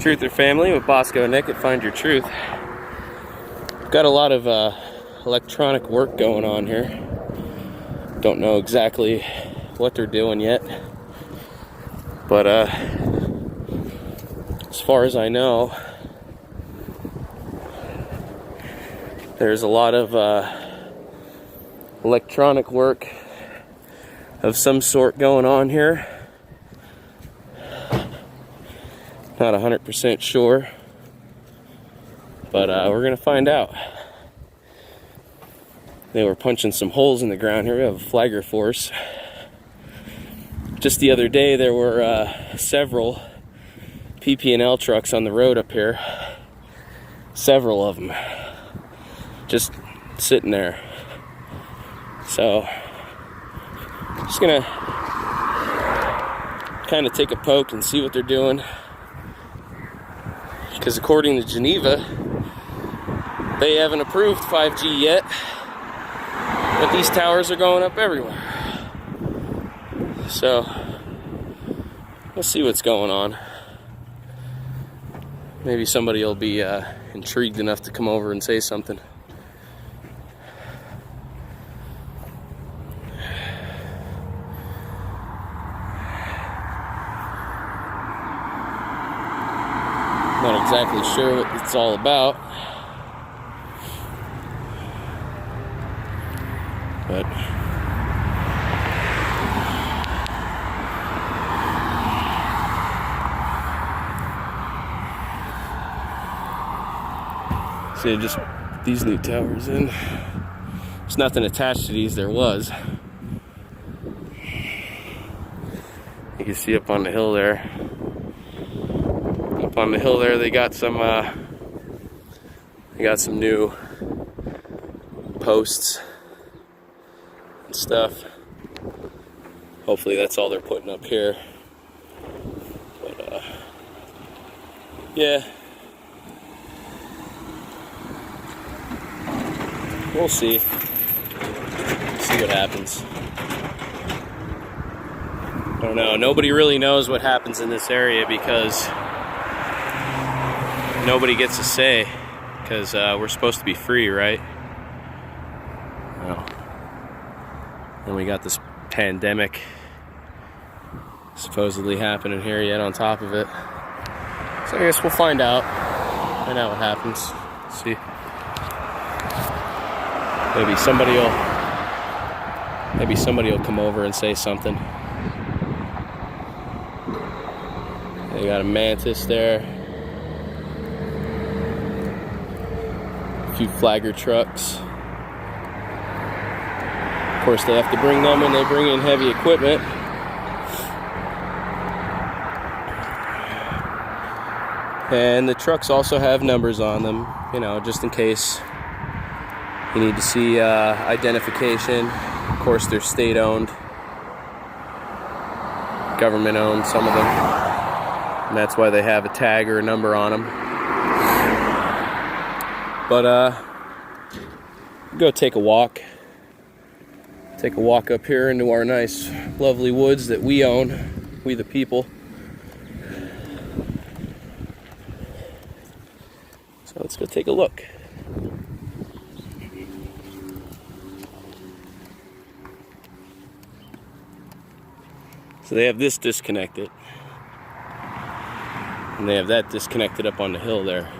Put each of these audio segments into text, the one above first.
Truth or Family with Bosco and Nick at Find Your Truth. Got a lot of electronic work going on here. Don't know exactly what they're doing yet, but as far as I know, there's a lot of electronic work of some sort going on here. Not 100% sure, but we're gonna find out. They were punching some holes in the ground here. We have a flagger force. Just the other day there were several PP&L trucks on the road up here. Several of them just sitting there. So just gonna kind of take a poke and see what they're doing, because according to Geneva, they haven't approved 5G yet, but these towers are going up everywhere. So we'll see what's going on. Maybe somebody will be intrigued enough to come over and say something. Not exactly sure what it's all about, but see, just put these new towers in. There's nothing attached to these. There was. You can see up on the hill there. Up on the hill there, they got some new posts and stuff. Hopefully that's all they're putting up here. But yeah, we'll see. See what happens. I don't know. Nobody really knows what happens in this area because nobody gets a say, because we're supposed to be free, right? Well, and we got this pandemic supposedly happening here yet on top of it. So I guess we'll find out. Find out what happens. See. Maybe somebody will come over and say something. They got a mantis there. A few flagger trucks. Of course, they have to bring them when they bring in heavy equipment. And the trucks also have numbers on them, you know, just in case you need to see identification. Of course, they're state-owned, government-owned, some of them. And that's why they have a tag or a number on them. But go take a walk. Take a walk up here into our nice, lovely woods that we own, we the people. So let's go take a look. So they have this disconnected, and they have that disconnected up on the hill there,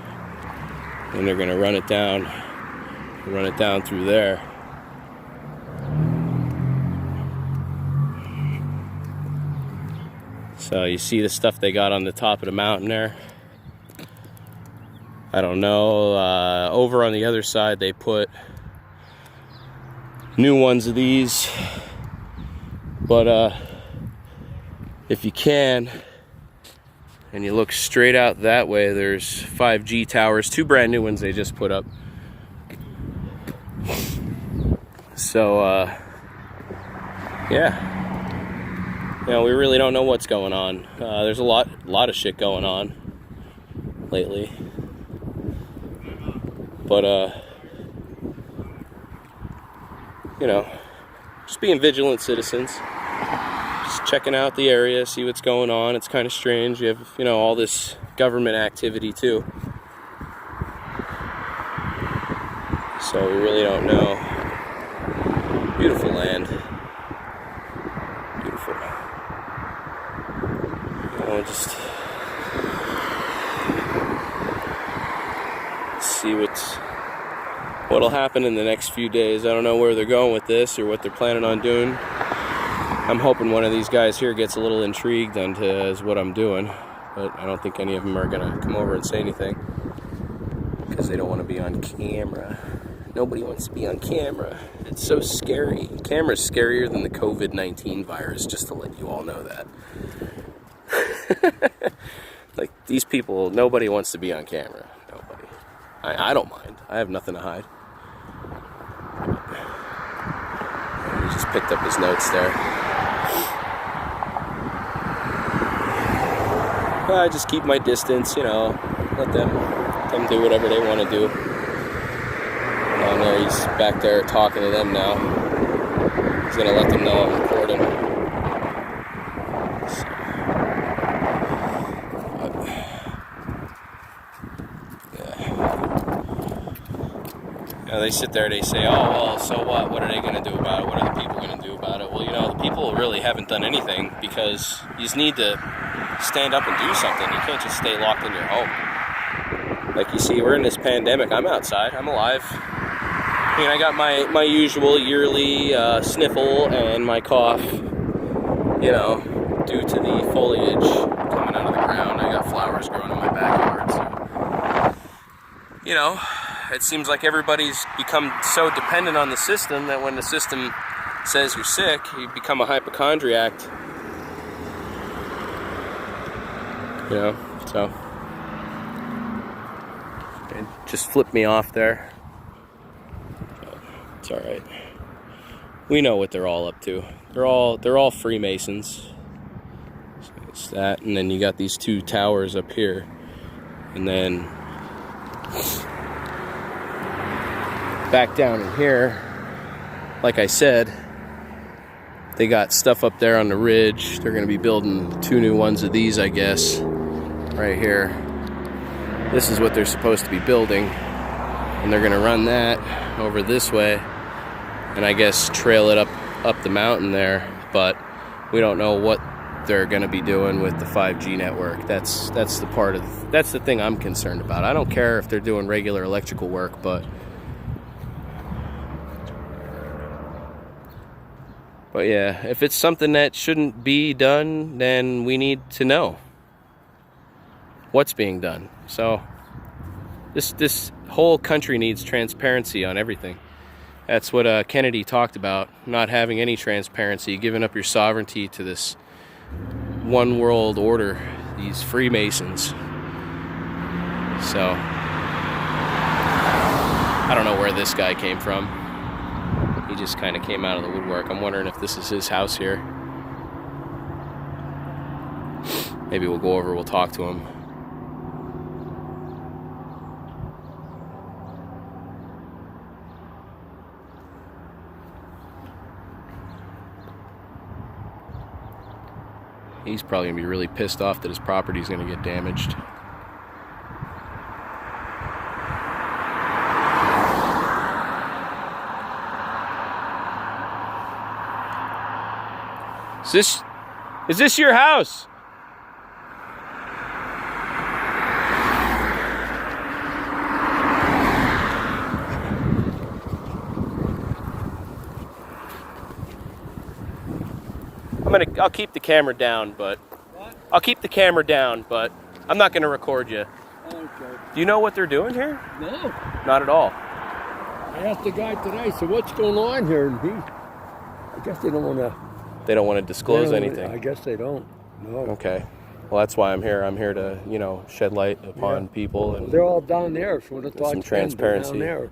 and they're going to run it down through there. So you see the stuff they got on the top of the mountain there? I don't know. Over on the other side they put new ones of these, but if you can, and you look straight out that way, there's 5G towers, 2 brand new ones they just put up. So yeah, you know, we really don't know what's going on. There's a lot of shit going on lately, but you know, just being vigilant citizens. Just checking out the area, see what's going on. It's kind of strange. You have, all this government activity too. So we really don't know. Beautiful land. Beautiful. Just see what'll happen in the next few days. I don't know where they're going with this or what they're planning on doing. I'm hoping one of these guys here gets a little intrigued into what I'm doing, but I don't think any of them are gonna come over and say anything because they don't want to be on camera. Nobody wants to be on camera. It's so scary. Camera's scarier than the COVID-19 virus, just to let you all know that. Like, these people, nobody wants to be on camera. Nobody. I don't mind. I have nothing to hide. He just picked up his notes there. I just keep my distance, let them do whatever they want to do. Oh no, he's back there talking to them now. He's gonna let them know I'm recording. They sit there, they say, oh, well, so what? What are they going to do about it? What are the people going to do about it? Well, the people really haven't done anything because you just need to stand up and do something. You can't just stay locked in your home. Like you see, we're in this pandemic. I'm outside. I'm alive. I got my usual yearly sniffle and my cough, due to the foliage coming out of the ground. I got flowers growing in my backyard, so, it seems like everybody's become so dependent on the system that when the system says you're sick, you become a hypochondriac. So it just flipped me off there. It's all right. We know what they're all up to. They're all Freemasons. So it's that, and then you got these two towers up here, and then back down in here, like I said, they got stuff up there on the ridge. They're going to be building 2 new ones of these, I guess, right here. This is what they're supposed to be building, and they're going to run that over this way, and I guess trail it up the mountain there. But we don't know what they're going to be doing with the 5G network. That's the thing I'm concerned about. I don't care if they're doing regular electrical work, but yeah, if it's something that shouldn't be done, then we need to know what's being done. So this whole country needs transparency on everything. That's what Kennedy talked about, not having any transparency, giving up your sovereignty to this one world order, these Freemasons. So I don't know where this guy came from. He just kind of came out of the woodwork. I'm wondering if this is his house here. Maybe we'll go over, we'll talk to him. He's probably gonna be really pissed off that his property's gonna get damaged. Is this your house? I'll keep the camera down, but what? I'll keep the camera down, but I'm not gonna record you. Okay. Do you know what they're doing here? No. Not at all. I asked the guy today, so what's going on here? And I guess they don't want to. They don't want to disclose anything. I guess they don't. No. Okay. Well, that's why I'm here. I'm here to, shed light upon people. And they're all down there, so some transparency. Down there.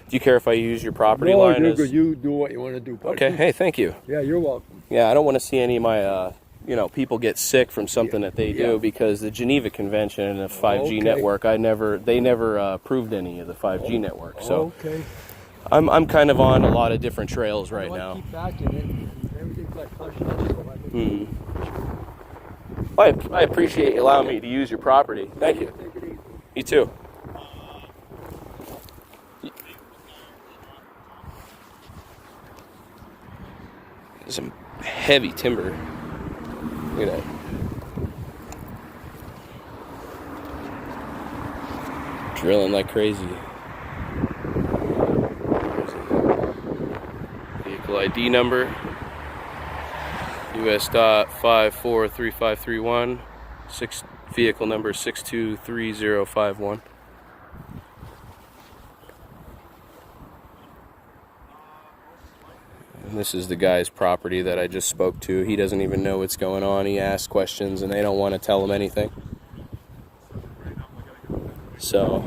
Do you care if I use your property no, line? You do what you want to do, buddy. Okay. Hey, thank you. Yeah, you're welcome. Yeah, I don't want to see any of my, people get sick from something that they do, because the Geneva Convention and the 5G network, they never approved any of the 5G network. So I'm kind of on a lot of different trails right now. Keep back in it. Everything's like hush hush. I appreciate you allowing me to use your property. Thank you. You too. Some heavy timber. Look at that. Drilling like crazy. Vehicle ID number US.543531, vehicle number 623051. And this is the guy's property that I just spoke to. He doesn't even know what's going on. He asks questions and they don't want to tell him anything. So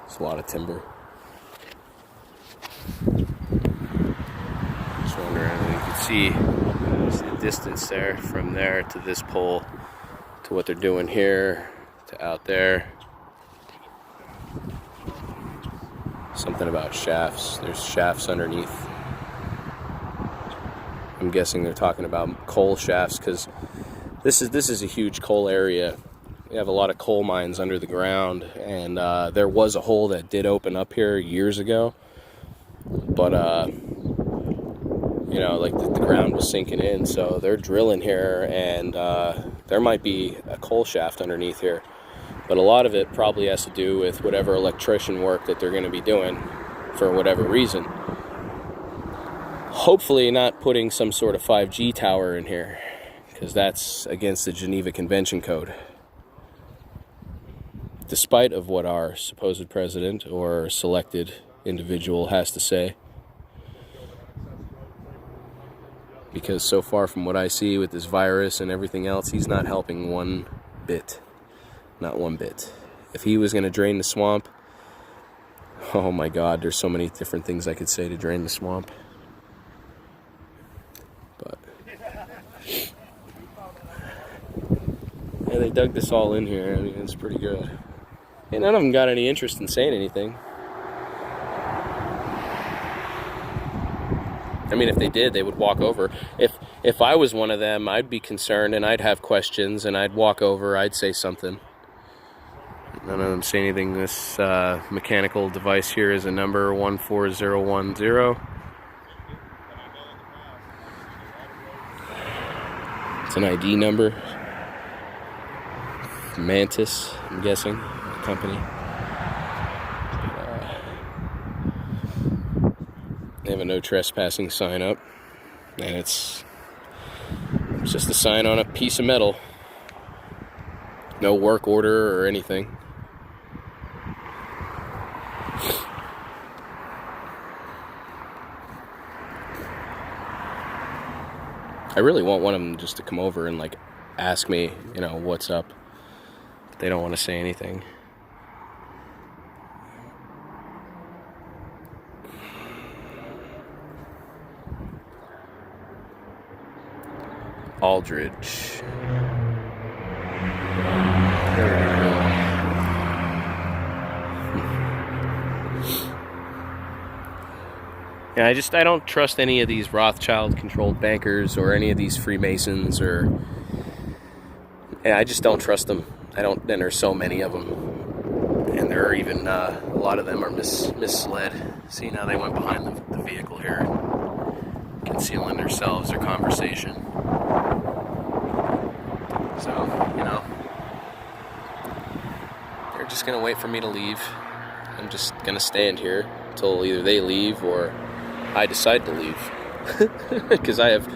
it's a lot of timber. Just wondering if you can see the distance there from there to this pole to what they're doing here to out there. Something about shafts. There's shafts underneath. I'm guessing they're talking about coal shafts because this is a huge coal area. We have a lot of coal mines under the ground, and there was a hole that did open up here years ago, but you know, like the ground was sinking in, so they're drilling here, and there might be a coal shaft underneath here, but a lot of it probably has to do with whatever electrician work that they're going to be doing for whatever reason. Hopefully not putting some sort of 5G tower in here, because that's against the Geneva Convention Code. Despite of what our supposed president or selected individual has to say. Because so far from what I see with this virus and everything else, he's not helping one bit. Not one bit. If he was going to drain the swamp, oh my God, there's so many different things I could say to drain the swamp. But yeah, they dug this all in here. I mean, it's pretty good. And none of them got any interest in saying anything. I mean, if they did, they would walk over. If I was one of them, I'd be concerned and I'd have questions and I'd walk over, I'd say something. None of them say anything. This mechanical device here is a number 14010. It's an ID number. Mantis, I'm guessing, company. They have a no trespassing sign up, and it's just a sign on a piece of metal. No work order or anything. I really want one of them just to come over and like ask me, you know, what's up. But they don't want to say anything. Aldridge. Yeah, I don't trust any of these Rothschild-controlled bankers or any of these Freemasons, or I just don't trust them. And there's so many of them, and there are even a lot of them are misled. See, now they went behind the vehicle here, concealing themselves, their conversation. So, you know, they're just gonna wait for me to leave. I'm just gonna stand here until either they leave or I decide to leave, because I have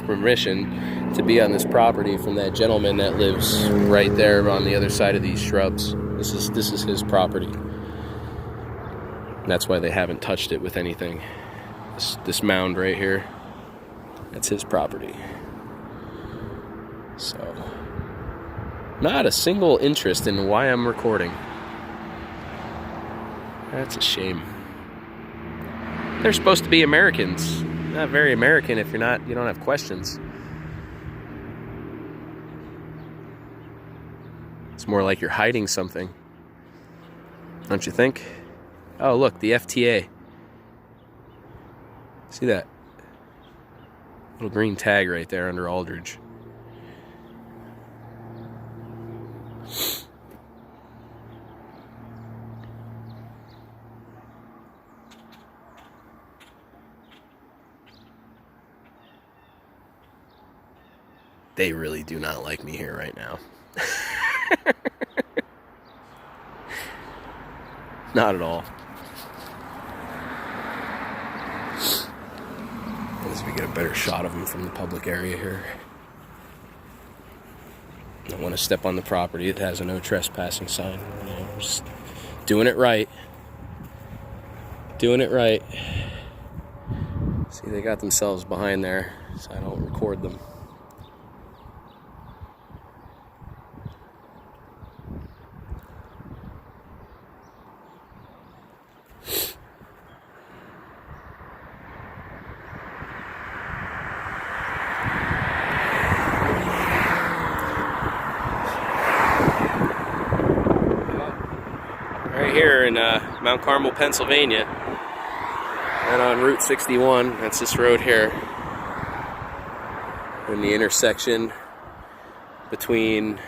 permission to be on this property from that gentleman that lives right there on the other side of these shrubs. This is his property. And that's why they haven't touched it with anything. This mound right here, that's his property. So, not a single interest in why I'm recording. That's a shame. They're supposed to be Americans. not very American if you don't have questions. It's more like you're hiding something. Don't you think? Oh, look, the FTA. See that? Little green tag right there under Aldridge. They really do not like me here right now. Not at all. As we get a better shot of them from the public area here. I don't want to step on the property. It has a no trespassing sign. You know, just doing it right. Doing it right. See, they got themselves behind there, so I don't record them. Right here in Mount Carmel, Pennsylvania, and on Route 61, that's this road here, in the intersection between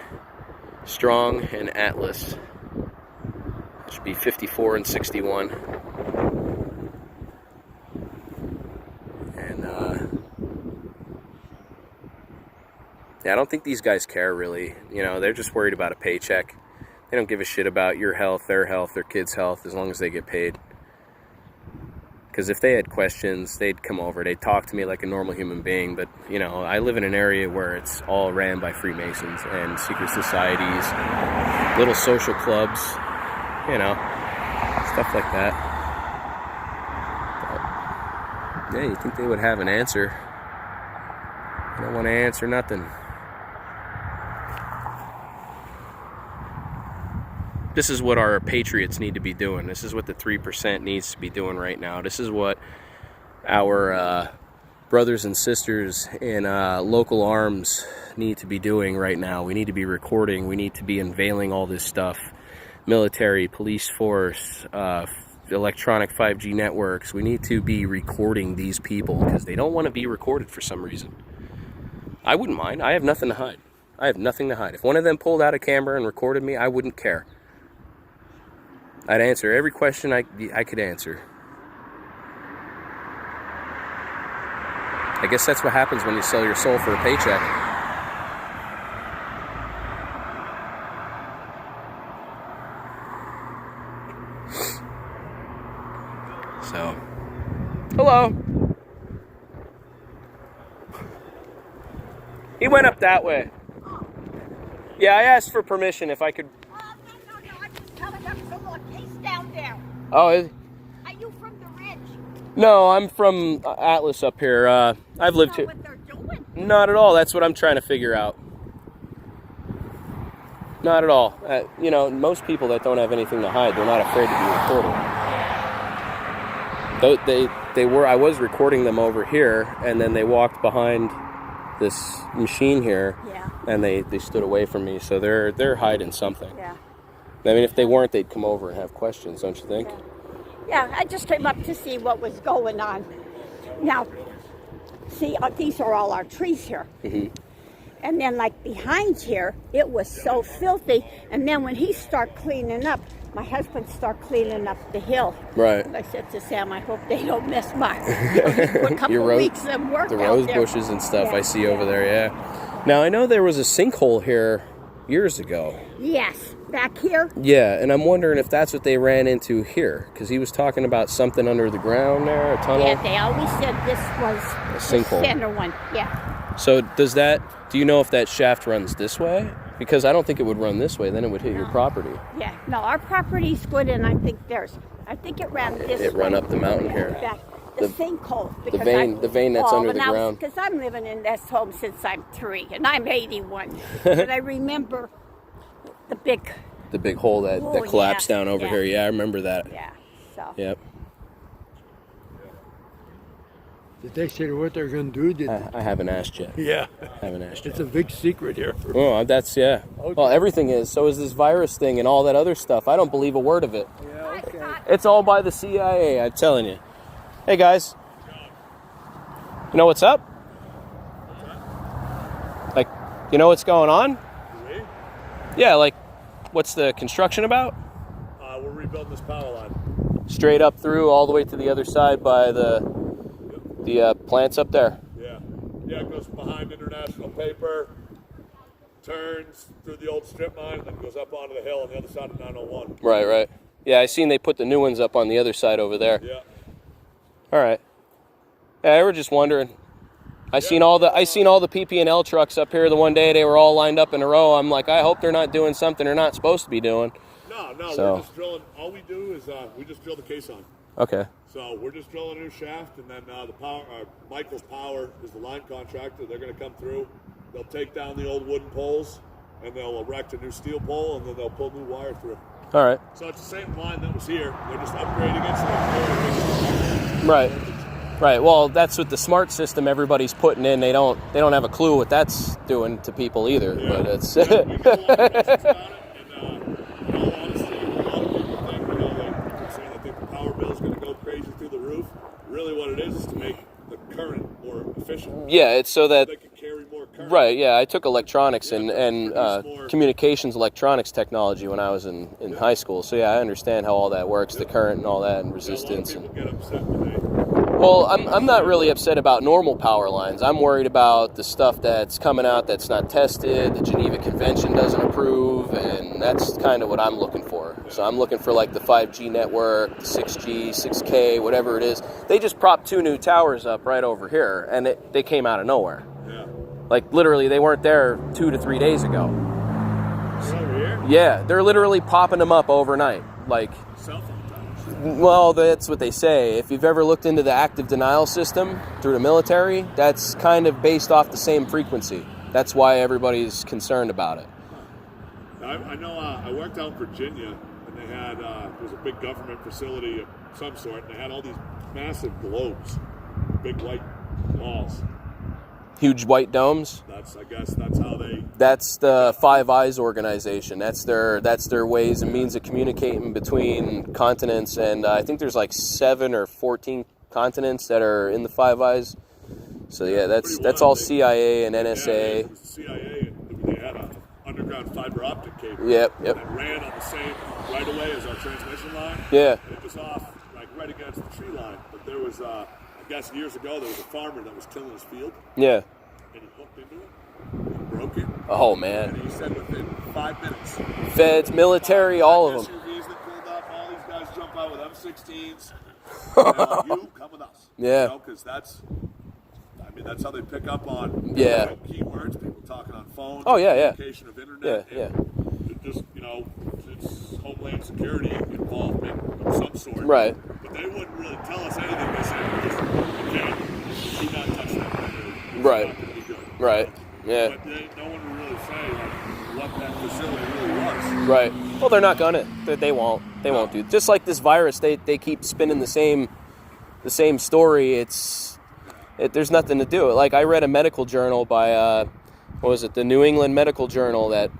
Strong and Atlas. It should be 54 and 61. And yeah, I don't think these guys care really. You know, they're just worried about a paycheck. They don't give a shit about your health, their kids' health, as long as they get paid. Because if they had questions, they'd come over, they'd talk to me like a normal human being. But, you know, I live in an area where it's all ran by Freemasons and secret societies, little social clubs, you know, stuff like that. But, yeah, you'd think they would have an answer. They don't want to answer nothing. This is what our patriots need to be doing. This is what the 3% needs to be doing right now. This is what our brothers and sisters in local arms need to be doing right now. We need to be recording. We need to be unveiling all this stuff. Military, police force, electronic 5G networks. We need to be recording these people because they don't want to be recorded for some reason. I wouldn't mind. I have nothing to hide. I have nothing to hide. If one of them pulled out a camera and recorded me, I wouldn't care. I'd answer every question I could answer. I guess that's what happens when you sell your soul for a paycheck. So, hello. He went up that way. Yeah, I asked for permission if I could. Oh, are you from the Ridge? No, I'm from Atlas up here. I've lived here. What they're doing? Not at all. That's what I'm trying to figure out. Not at all. You know, most people that don't have anything to hide, they're not afraid to be recorded. I was recording them over here, and then they walked behind this machine here, yeah, and they stood away from me. So they're hiding something. Yeah. I mean, if they weren't, they'd come over and have questions, don't you think? Yeah, I just came up to see what was going on. Now, see, these are all our trees here. Mm-hmm. And then, like, behind here, it was so filthy. And then when he started cleaning up, my husband cleaning up the hill. Right. And I said to Sam, I hope they don't miss my a couple weeks of work the out rose there. bushes and stuff Yeah, I see over there, yeah. Now, I know there was a sinkhole here years ago. Yes, back here. Yeah, and I'm wondering if that's what they ran into here, because he was talking about something under the ground there, a tunnel. Yeah, they always said this was a sinkhole. The center one, yeah. So do you know if that shaft runs this way? Because I don't think it would run this way, then it would hit your property. Yeah, no, our property's good, and I think it ran this way. It ran up the mountain here. Back, the sinkhole. The vein that's under the ground. Because I'm living in this home since I'm 3, and I'm 81. And I remember the big hole that collapsed down over here. Yeah, I remember that. Yeah, so. Yep. Did they say what they're going to do? Did I haven't asked yet. Yeah. Haven't asked yet. It's a big secret here. Oh, that's, yeah. Okay. Well, everything is. So is this virus thing and all that other stuff. I don't believe a word of it. Yeah, okay. It's all by the CIA, I'm telling you. Hey, guys. You know what's up? Like, you know what's going on? Me? Yeah, like, what's the construction about? We're rebuilding this power line. Straight up through, all the way to the other side by the plants up there. Yeah. Yeah, it goes behind International Paper, turns through the old strip mine, and then goes up onto the hill on the other side of 901. Right, right. Yeah, I seen they put the new ones up on the other side over there. Yeah. All right. Yeah, I were just wondering. I seen all the PP&L trucks up here the one day. They were all lined up in a row. I'm like, I hope they're not doing something they're not supposed to be doing. No, So- we're just drilling. All we do is we just drill the caisson. Okay. So we're just drilling a new shaft, and then the power, Michael's Power is the line contractor. They're going to come through. They'll take down the old wooden poles, and they'll erect a new steel pole, and then they'll pull new wire through. All right. So it's the same line that was here. They're just upgrading it so they can Right. Right. Well, that's with the smart system everybody's putting in. They don't have a clue what that's doing to people either. Yeah. But it's Yeah, we get a lot of questions about it, and in all honesty, a lot of people think, they're saying they think the power bill is going to go crazy through the roof. Really what it is to make the current more efficient. yeah, it's so that They can carry more current. right. Yeah, I took electronics and produce more. communications electronics technology when I was in high school. So yeah, I understand how all that works, the current and all that, and A lot of resistance. people And get upset when they... well, I'm not really upset about normal power lines. I'm worried about the stuff that's coming out that's not tested, the Geneva Convention doesn't approve, and that's kind of what I'm looking for. So I'm looking for like the 5G network, the 6G, 6K, whatever it is. They just propped 2 new towers up right over here, and they came out of nowhere. Yeah. Like literally, they weren't there 2 to 3 days ago. You're over here? Yeah, they're literally popping them up overnight. Like, Cell phone towers. well, that's what they say. If you've ever looked into the active denial system through the military, that's kind of based off the same frequency. That's why everybody's concerned about it. I know I worked out in Virginia, and they had, it was a big government facility of some sort, and they had all these massive globes, big white walls. Huge white domes. I guess that's how they... That's the Five Eyes organization. That's their ways and means of communicating between continents. And I think there's like 7 or 14 continents that are in the Five Eyes. So yeah, that's all CIA and Yeah, NSA. it was the CIA, and they had an underground fiber optic cable. Yep. That ran on the same right away as our transmission line. Yeah. And it was off, like, right against the tree line. But there was, I guess years ago, there was a farmer that was tilling his field, Yeah. and he hooked into it, and broke it. Oh And man. he said within 5 minutes, Feds, military, all of them. SUVs that pulled up, all these guys jump out with M16s. And they're like, you come with us. Yeah. You know, because that's how they pick up on Yeah. keywords, people talking on phones. Oh, yeah, yeah. Communication of internet. Yeah, and it just, it's Homeland Security involvement of some sort. Right. But they wouldn't really tell us anything. They said, just, okay, do not touch that record. It's Right. not gonna be good. Right. Yeah. But no one would really say what that facility really was. Right. Well, they're not gonna. They won't. They won't do. Just like this virus, they keep spinning the same story. There's nothing to do. Like I read a medical journal by the New England Medical Journal, that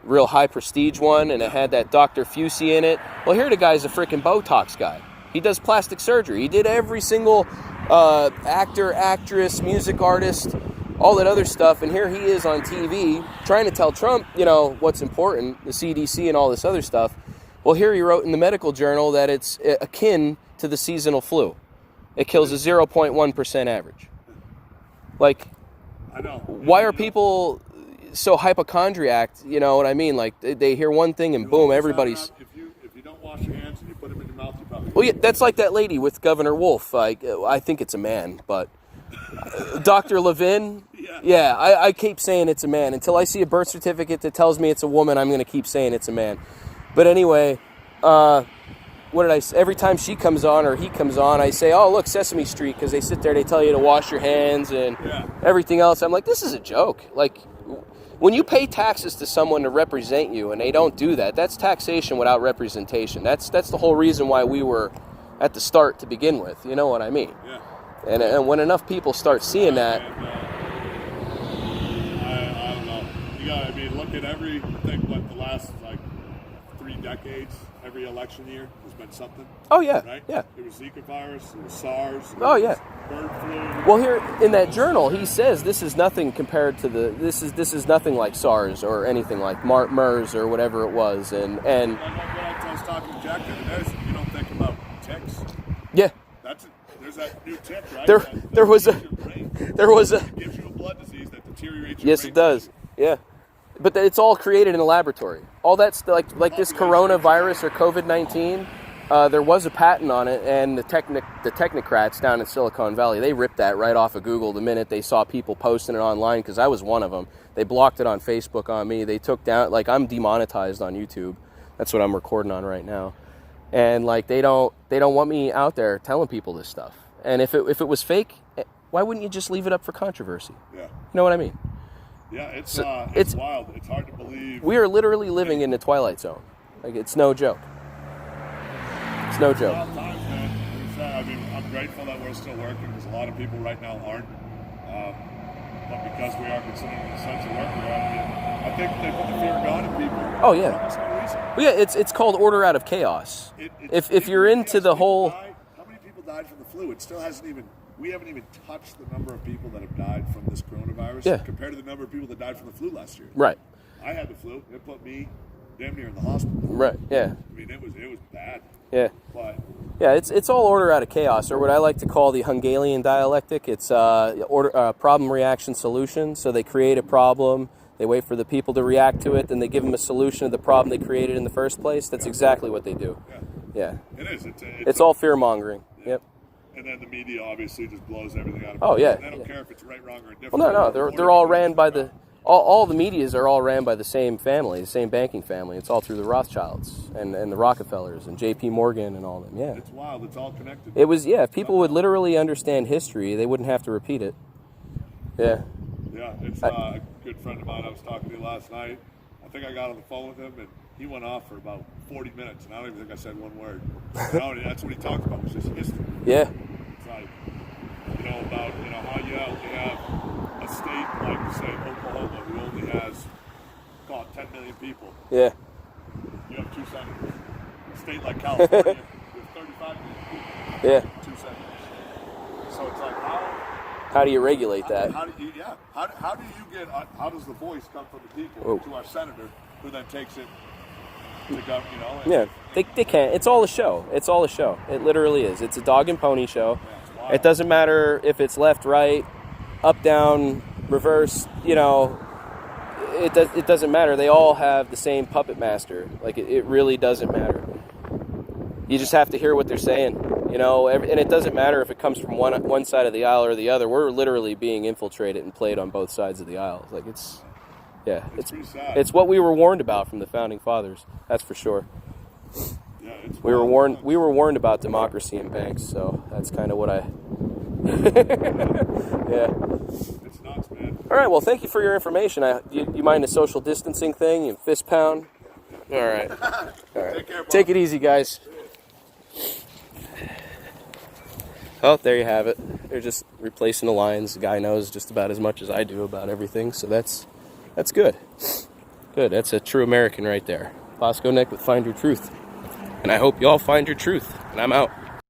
real high prestige one, and it had that Dr. Fusey in it. Well, here the guy's a freaking Botox guy. He does plastic surgery. He did every single actor, actress, music artist, all that other stuff, and here he is on TV trying to tell Trump, what's important, the CDC and all this other stuff. Well, here he wrote in the medical journal that it's akin to the seasonal flu. It kills a 0.1% average. Like, I know. why are people so hypochondriac? You know what I mean? Like, they hear one thing and boom, everybody's... If you don't wash your hands and you put them in your mouth, you probably... Well, yeah, that's like that lady with Governor Wolf. I think it's a man, but... Dr. Levin? Yeah, I keep saying it's a man. Until I see a birth certificate that tells me it's a woman, I'm going to keep saying it's a man. But anyway, what did I say? Every time she comes on or he comes on, I say, oh, look, Sesame Street, because they sit there, they tell you to wash your hands and everything else. I'm like, this is a joke. Like, when you pay taxes to someone to represent you and they don't do that, that's taxation without representation. That's the whole reason why we were at the start to begin with. You know what I mean? Yeah. And when enough people start seeing that, And, I don't know. I mean, look at everything. What the last 3 decades, every election year has been something. oh yeah, Right? yeah. It was Zika virus. It was SARS. Oh, it yeah. was bird flu. Well, here in that journal, he says this is nothing compared to this is nothing like SARS or anything like MERS or whatever it was, and Like what I was talking to Jack the other day, you don't think about ticks. yeah, There's that new tick, right? there was a It gives you a blood disease that deteriorates your yes, brain. it does, yeah, but it's all created in a laboratory. All that's like this coronavirus or COVID-19. There was a patent on it, and the technocrats down in Silicon Valley, they ripped that right off of Google the minute they saw people posting it online, because I was one of them. They blocked it on Facebook on me. They took down, like, I'm demonetized on YouTube. That's what I'm recording on right now. And like they don't want me out there telling people this stuff. And if it was fake, why wouldn't you just leave it up for controversy? Yeah. You know what I mean? Yeah, it's it's wild. It's hard to believe. We are literally living in the Twilight Zone. Like, it's no joke. It's no joke. A lot of times, man, I mean, I'm grateful that we're still working, because a lot of people right now aren't. But because we are considered an essential worker, I think they put the fear of God in people. Oh, yeah. For some reason. Well, yeah, it's called order out of chaos. If you're into the whole, How many people died from the flu? It still hasn't even. We haven't even touched the number of people that have died from this coronavirus compared to the number of people that died from the flu last year. right, I had the flu. It put me damn near in the hospital. right, yeah, I mean, it was bad. yeah. But Yeah, it's all order out of chaos, or what I like to call the Hungarian dialectic. It's problem, reaction, solution. So they create a problem, they wait for the people to react to it, then they give them a solution to the problem they created in the first place. That's exactly what they do. Yeah. it is. It's all fear mongering. Yep. And then the media obviously just blows everything out of Oh, yeah, They don't yeah. care if it's right, wrong, or indifferent. Well, no, they're all ran by the all the medias are all ran by the same family, the same banking family. It's all through the Rothschilds and the Rockefellers and J.P. Morgan and all them. Yeah. It's wild. It's all connected. It was, yeah, if people would literally understand history, they wouldn't have to repeat it. Yeah. Yeah, it's a good friend of mine I was talking to last night. I think I got on the phone with him, and he went off for about 40 minutes, and I don't even think I said one word. That's what he talked about, was just history. Yeah. It's like, about how you have a state like, say, Oklahoma, who only has, call it 10 million people. Yeah. You have 2 senators. A state like California, you have 35 million people. Yeah. 2 senators. So it's like, How do you regulate that? How do you get? How does the voice come from the people to our senator, who then takes it to government? Yeah, they can't. It's all a show. It's all a show. It literally is. It's a dog and pony show. Yeah, it doesn't matter if it's left, right, up, down, reverse. It doesn't matter. They all have the same puppet master. Like, it really doesn't matter. You just have to hear what they're saying. And it doesn't matter if it comes from one side of the aisle or the other. We're literally being infiltrated and played on both sides of the aisle. Like, it's pretty sad. it's what we were warned about from the founding fathers. That's for sure. Yeah, We were warned about democracy and banks. So that's kind of what I. Yeah. It's nuts, man. All right. Well, thank you for your information. You mind the social distancing thing and fist pound? All right. All right. Take care, Bob. Take it easy, guys. Oh, there you have it. They're just replacing the lines. The guy knows just about as much as I do about everything, so that's good. Good. That's a true American right there. Bosco Nick with Find Your Truth. And I hope you all find your truth. And I'm out.